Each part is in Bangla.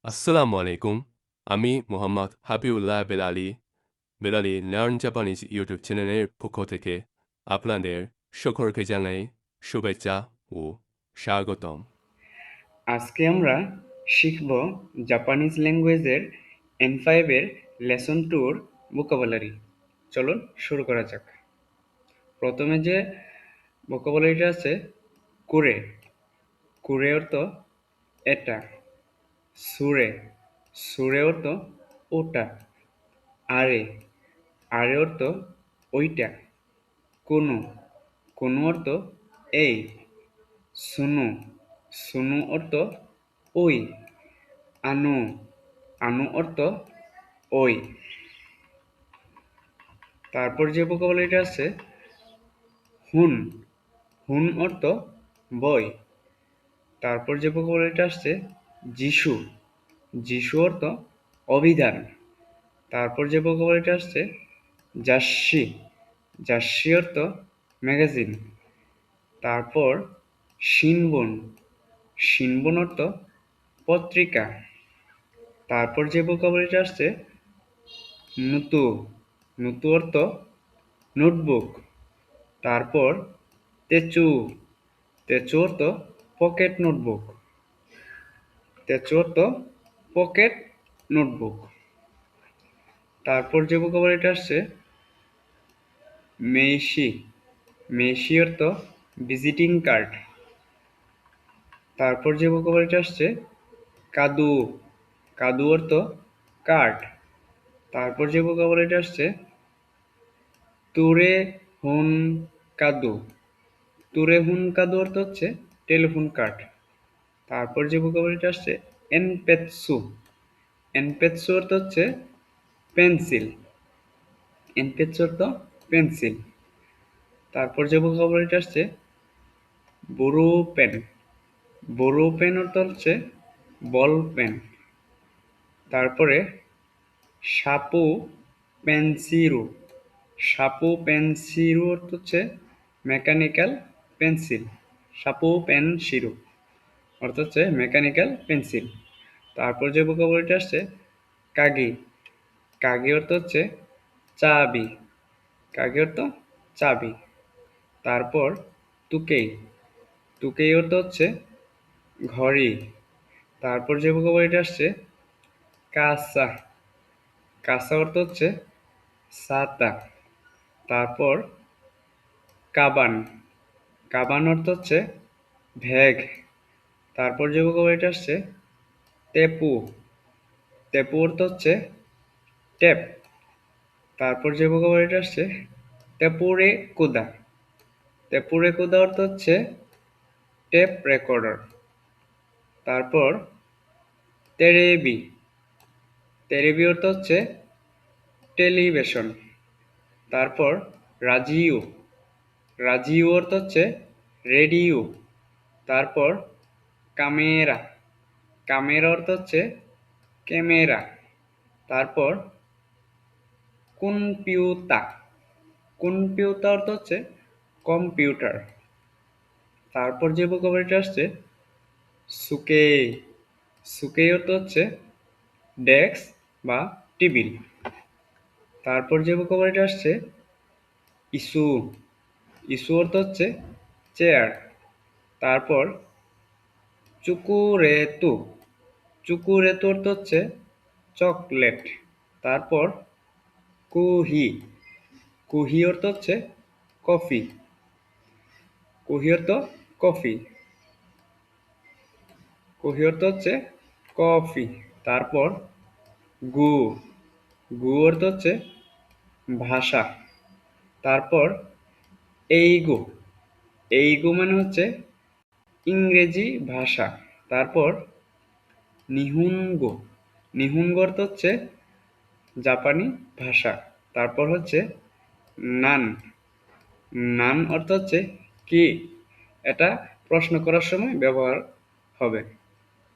আসসালামু আলাইকুম। আমি Mohammad Habibullah Belali learn Japanese YouTube চ্যানেলের পক্ষ থেকে আপনাদের সকলকে জানাই শুভেচ্ছা ও স্বাগতম। আজকে আমরা শিখব জাপানিজ ল্যাঙ্গুয়েজের N5 এর লেসন 2 ভোকাবুলারি। চলুন শুরু করা যাক। প্রথমে যে ভোকাবুলারিটা আছে কুরে। কুরে অর্থ এটা। সুরে। সুরে অর্থ ওটা। আরে। আরে অর্থ ওইটা। কোনো। কোনো অর্থ এই। সুনু। সুনু অর্থ ওই। আনু। আনু অর্থ ওই। তারপর যে ভোকাবুলারিটা আছে হুন। হুন অর্থ বই। তারপর যে ভোকাবুলারিটা আসছে যিশু। যিশু অর্থ অভিধান। তারপর যে ভোকাবুলারিটা আসছে জাসি। জাসি অর্থ ম্যাগাজিন। তারপর শিনবুন। শিনবুন অর্থ পত্রিকা। তারপর যে ভোকাবুলারিটা আসছে নুতু। নুতু অর্থ নোটবুক। তারপর তেচু। তেচু অর্থ পকেট নোটবুক। তেচু অর্থ পকেট নোটবুক। তারপর যে ভোকাবুলারিটা আসছে মেইশি। মেইশি অর্থ ভিজিটিং কার্ড। তারপর যে ভোকাবুলারিটা আসছে কাদু। কাদু অর্থ কার্ড। তারপর যে ভোকাবুলারিটা আসছে তুরে হুন কাদু। তুরে হুন কাদু অর্থ হচ্ছে টেলিফোন কার্ড। তারপর যে ভোকাবুলারিটা আসছে এনপেৎসু। এনপেৎসু অর্থ হচ্ছে পেন্সিল। এনপেৎসু অর্থ পেন্সিল। তারপর যে ভোকাবুলারিটা আসছে বোরো পেন। বোরো পেন অর্থ হচ্ছে বল পেন। তারপরে সাপু পেন্সিরু। সাপু পেন্সিরু অর্থ হচ্ছে মেকানিক্যাল পেন্সিল। সাপু পেনসিরু অর্থ হচ্ছে মেকানিক্যাল পেন্সিল। তারপর যে ভোকাবুলারিটা আসছে কাগি। কাগি অর্থ হচ্ছে চাবি। কাগি অর্থ চাবি। তারপর তুকেই। তুকেই অর্থ হচ্ছে ঘড়ি। তারপর যে ভোকাবুলারিটা আসছে কাসা। কাসা অর্থ হচ্ছে ছাতা। তারপর কাবান। কাবান অর্থ হচ্ছে ব্যাগ। তারপর যে ভোকাবুলারিটা আসছে টেপু। টেপু অর্থ হচ্ছে টেপ। তারপর যে ভোকাবুলারিটা আসছে টেপুরে কুদা। টেপুরে কুদা অর্থ হচ্ছে টেপ রেকর্ডার। তারপর তেরেবি। তেরেবি অর্থ হচ্ছে টেলিভিশন। তারপর রাজিও। রাজিও অর্থ হচ্ছে রেডিও। তারপর কামেরা। কামেরা অর্থ হচ্ছে ক্যামেরা। তারপর কম্পিউতা। কম্পিউতা অর্থ হচ্ছে কম্পিউটার। তারপর যে ভোকাবুলারিটা আসছে সুকে। সুকে অর্থ হচ্ছে ডেস্ক বা টেবিল। তারপর যে ভোকাবুলারিটা আসছে ইস্যু। ইস্যু অর্থ হচ্ছে চেয়ার। তারপর চুকুরেতু। চুকুরেতু অর্থ হচ্ছে চকলেট। তারপর কুহি। কুহি অর্থ হচ্ছে কফি। কুহি অর্থ কফি। কুহি অর্থ হচ্ছে কফি। তারপর গু। গু অর্থ হচ্ছে ভাষা। তারপর এইগো। এইগো মানে হচ্ছে ইংরেজি ভাষা। তারপর নিহুনগো। নিহুনগো অর্থ হচ্ছে জাপানি ভাষা। তারপর হচ্ছে নান। নান অর্থ হচ্ছে কি। এটা প্রশ্ন করার সময় ব্যবহার হবে।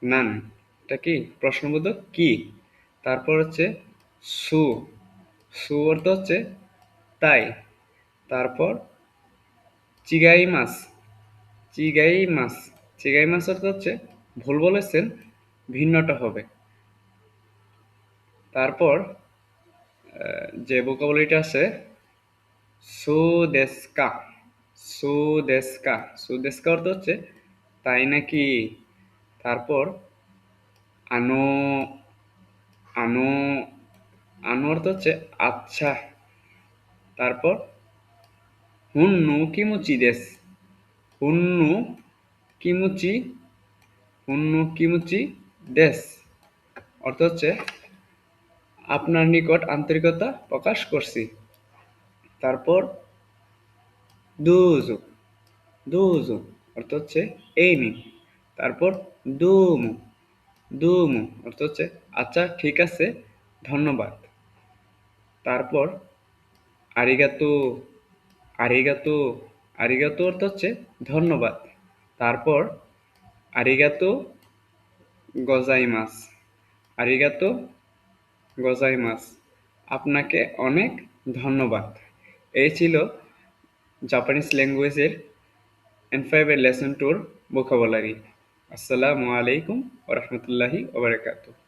নান এটা কি প্রশ্নবোধক কি। তারপর হচ্ছে সু। সু অর্থ হচ্ছে তাই। তারপর চিগাই মাছ। চিগাই মাছ। চিগাই মাছ অর্থ হচ্ছে ভুল বলেছেন, ভিন্নটা হবে। তারপর যে ভোকাবুলারিটা আছে সুদেস্কা। সুদেস্কা সুদেস্কা অর্থ হচ্ছে তাই নাকি। তারপর আনো। আনো। আনো অর্থ হচ্ছে আচ্ছা। তারপর হুন্নু কিমুচি দেস। হুন্নু কিমুচি। হুন্নু কিমুচি দেস অর্থ হচ্ছে আপনার নিকট আন্তরিকতা প্রকাশ করছি। তারপর দুজু। দুজু অর্থ হচ্ছে এই নিন। তারপর দুমু। দুমু অর্থ হচ্ছে আচ্ছা ঠিক আছে, ধন্যবাদ। তারপর আরিগাতো। আরিগাতো। আরিগাতো অর্থ হচ্ছে ধন্যবাদ। তারপর আরিগাতো গজাইমাস। আরিগাতো গজাইমাস আপনাকে অনেক ধন্যবাদ। এই ছিল জাপানিজ ল্যাঙ্গুয়েজের N5 এর লেসন 2 ভোকাবুলারি। আসসালামু আলাইকুম ওয়া রাহমাতুল্লাহি ওয়া বারাকাতুহু।